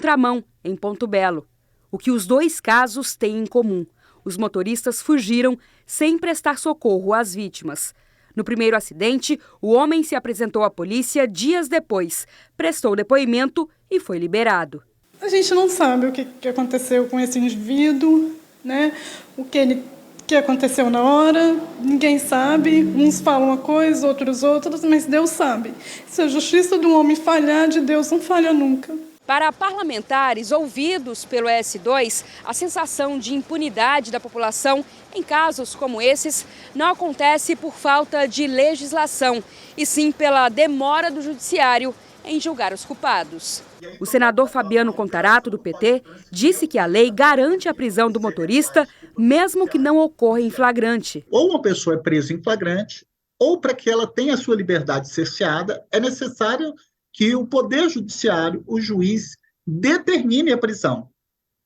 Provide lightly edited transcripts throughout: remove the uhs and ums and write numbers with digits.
contramão, em Ponto Belo. O que os dois casos têm em comum: os motoristas fugiram sem prestar socorro às vítimas. No primeiro acidente, o homem se apresentou à polícia dias depois, prestou depoimento e foi liberado. A gente não sabe o que aconteceu com esse indivíduo, né? O que aconteceu na hora, ninguém sabe. Uns falam uma coisa, outros, mas Deus sabe. Se a justiça de um homem falhar, de Deus não falha nunca. Para parlamentares ouvidos pelo ES2, a sensação de impunidade da população em casos como esses não acontece por falta de legislação, e sim pela demora do judiciário em julgar os culpados. O senador Fabiano Contarato, do PT, disse que a lei garante a prisão do motorista, mesmo que não ocorra em flagrante. Ou uma pessoa é presa em flagrante, ou para que ela tenha a sua liberdade cerceada, é necessário que o Poder Judiciário, o juiz, determine a prisão,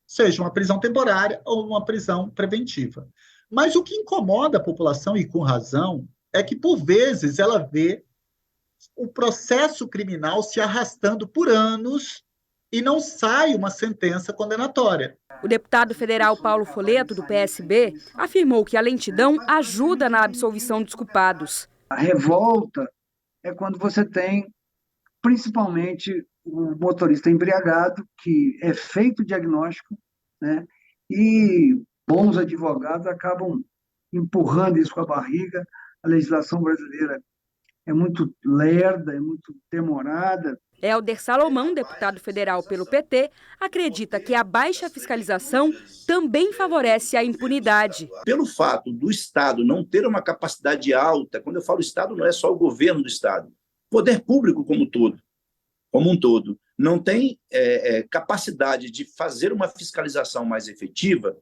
seja uma prisão temporária ou uma prisão preventiva. Mas o que incomoda a população, e com razão, é que, por vezes, ela vê o processo criminal se arrastando por anos e não sai uma sentença condenatória. O deputado federal Paulo Folleto, do PSB, afirmou que a lentidão ajuda na absolvição dos culpados. A revolta é quando você tem, principalmente, o motorista embriagado, que é feito o diagnóstico, né? E bons advogados acabam empurrando isso com a barriga. A legislação brasileira é muito lerda, é muito demorada. Helder Salomão, deputado federal pelo PT, acredita que a baixa fiscalização também favorece a impunidade. Pelo fato do Estado não ter uma capacidade alta, quando eu falo Estado, não é só o governo do Estado, o poder público como um todo, não tem capacidade de fazer uma fiscalização mais efetiva,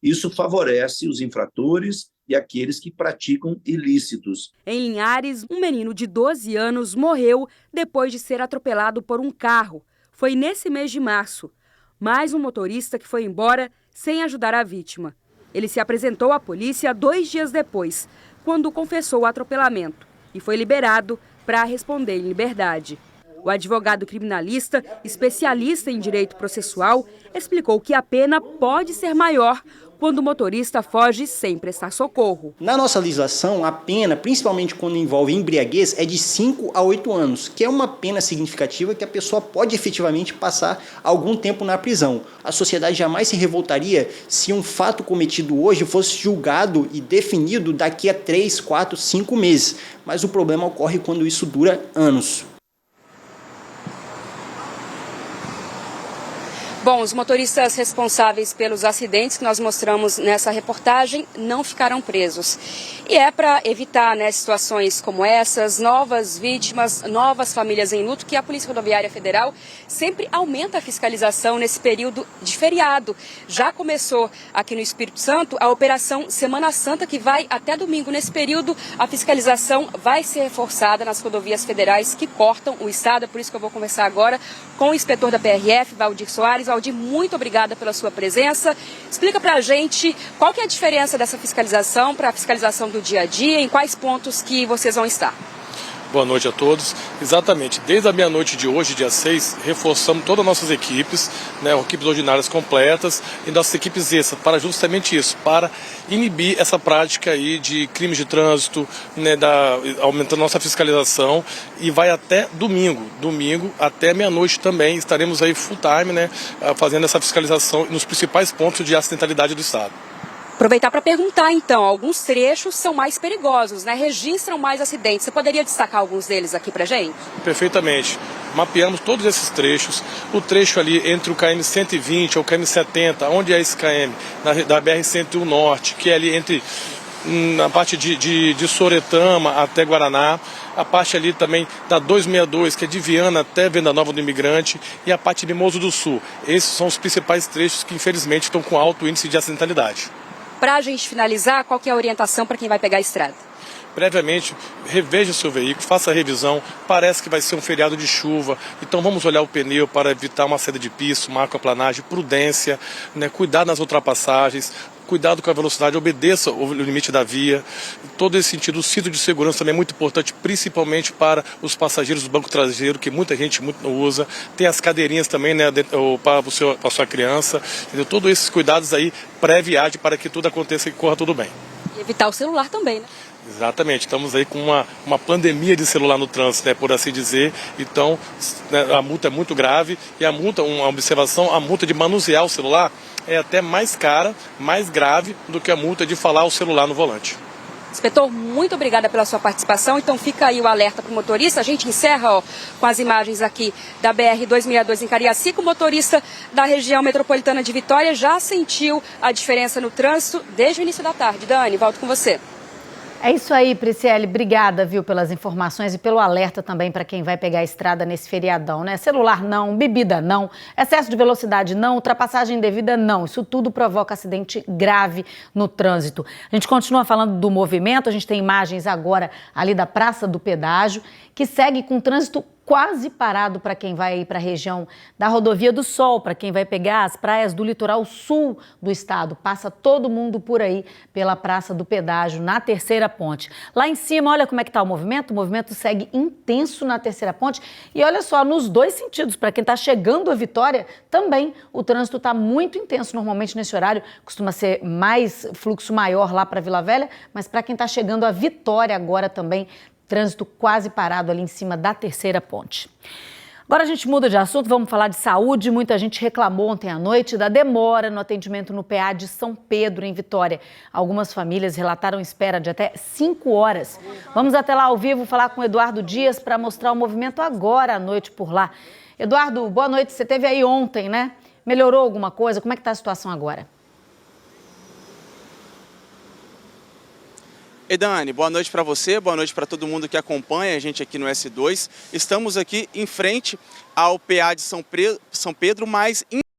isso favorece os infratores e aqueles que praticam ilícitos. Em Linhares, um menino de 12 anos morreu depois de ser atropelado por um carro. Foi nesse mês de março. Mais um motorista que foi embora sem ajudar a vítima. Ele se apresentou à polícia 2 dias depois, quando confessou o atropelamento, e foi liberado para responder em liberdade. O advogado criminalista, especialista em direito processual, explicou que a pena pode ser maior quando o motorista foge sem prestar socorro. Na nossa legislação, a pena, principalmente quando envolve embriaguez, é de 5 a 8 anos, que é uma pena significativa que a pessoa pode efetivamente passar algum tempo na prisão. A sociedade jamais se revoltaria se um fato cometido hoje fosse julgado e definido daqui a 3, 4, 5 meses. Mas o problema ocorre quando isso dura anos. Bom, os motoristas responsáveis pelos acidentes que nós mostramos nessa reportagem não ficaram presos. E é para evitar, situações como essas, novas vítimas, novas famílias em luto, que a Polícia Rodoviária Federal sempre aumenta a fiscalização nesse período de feriado. Já começou aqui no Espírito Santo a Operação Semana Santa, que vai até domingo. Nesse período, a fiscalização vai ser reforçada nas rodovias federais que cortam o estado. É por isso que eu vou conversar agora com o inspetor da PRF, Valdir Soares. Valdir, muito obrigada pela sua presença. Explica pra gente qual que é a diferença dessa fiscalização para a fiscalização do dia a dia, em quais pontos que vocês vão estar. Boa noite a todos. Exatamente, desde a meia-noite de hoje, dia 6, reforçamos todas as nossas equipes, equipes ordinárias completas e nossas equipes extras, para justamente isso, para inibir essa prática aí de crimes de trânsito, aumentando nossa fiscalização, e vai até domingo. Domingo até meia-noite também estaremos aí full time, fazendo essa fiscalização nos principais pontos de acidentalidade do estado. Aproveitar para perguntar, então, alguns trechos são mais perigosos, registram mais acidentes. Você poderia destacar alguns deles aqui para gente? Perfeitamente. Mapeamos todos esses trechos. O trecho ali entre o KM 120 ou o KM 70, onde é esse KM? Da BR-101 Norte, que é ali na parte de Soretama até Guaraná. A parte ali também da 262, que é de Viana até Venda Nova do Imigrante. E a parte de Mimoso do Sul. Esses são os principais trechos que, infelizmente, estão com alto índice de acidentalidade. Para a gente finalizar, qual que é a orientação para quem vai pegar a estrada? previamente reveja o seu veículo, faça a revisão. Parece que vai ser um feriado de chuva, então vamos olhar o pneu para evitar uma saída de pista, uma aquaplanagem, prudência, né, cuidado nas ultrapassagens, cuidado com a velocidade, obedeça o limite da via. Em todo esse sentido, o cinto de segurança também é muito importante, principalmente para os passageiros do banco traseiro, que muita gente não usa. Tem as cadeirinhas também, né, para a sua criança. Entendeu? Todos esses cuidados aí pré-viagem para que tudo aconteça e corra tudo bem. E evitar o celular também, né? Exatamente, estamos aí com uma pandemia de celular no trânsito, né, por assim dizer. Então, né, a multa é muito grave e a multa, uma observação, a multa de manusear o celular é até mais cara, mais grave do que a multa de falar o celular no volante. Inspetor, muito obrigada pela sua participação. Então fica aí o alerta para o motorista. A gente encerra com as imagens aqui da BR-262 em Cariacica. O motorista da região metropolitana de Vitória já sentiu a diferença no trânsito desde o início da tarde. Dani, volto com você. É isso aí, Priscile. Obrigada, viu, pelas informações e pelo alerta também para quem vai pegar a estrada nesse feriadão, né? Celular não, bebida não, excesso de velocidade não, ultrapassagem indevida não. Isso tudo provoca acidente grave no trânsito. A gente continua falando do movimento, a gente tem imagens agora ali da Praça do Pedágio, que segue com trânsito quase parado para quem vai para a região da Rodovia do Sol, para quem vai pegar as praias do litoral sul do estado. Passa todo mundo por aí pela Praça do Pedágio, na Terceira Ponte. Lá em cima, olha como é que está o movimento segue intenso na Terceira Ponte. E olha só, nos dois sentidos, para quem está chegando a Vitória, também o trânsito está muito intenso. Normalmente nesse horário costuma ser mais fluxo maior lá para Vila Velha, mas para quem está chegando a Vitória agora também, trânsito quase parado ali em cima da Terceira Ponte. Agora a gente muda de assunto, vamos falar de saúde. Muita gente reclamou ontem à noite da demora no atendimento no PA de São Pedro, em Vitória. Algumas famílias relataram espera de até 5 horas. Vamos até lá ao vivo falar com o Eduardo Dias para mostrar o movimento agora à noite por lá. Eduardo, boa noite. Você esteve aí ontem, né? Melhorou alguma coisa? Como é que está a situação agora? Ei, Dani, boa noite para você, boa noite para todo mundo que acompanha a gente aqui no S2. Estamos aqui em frente ao PA de São Pedro, mas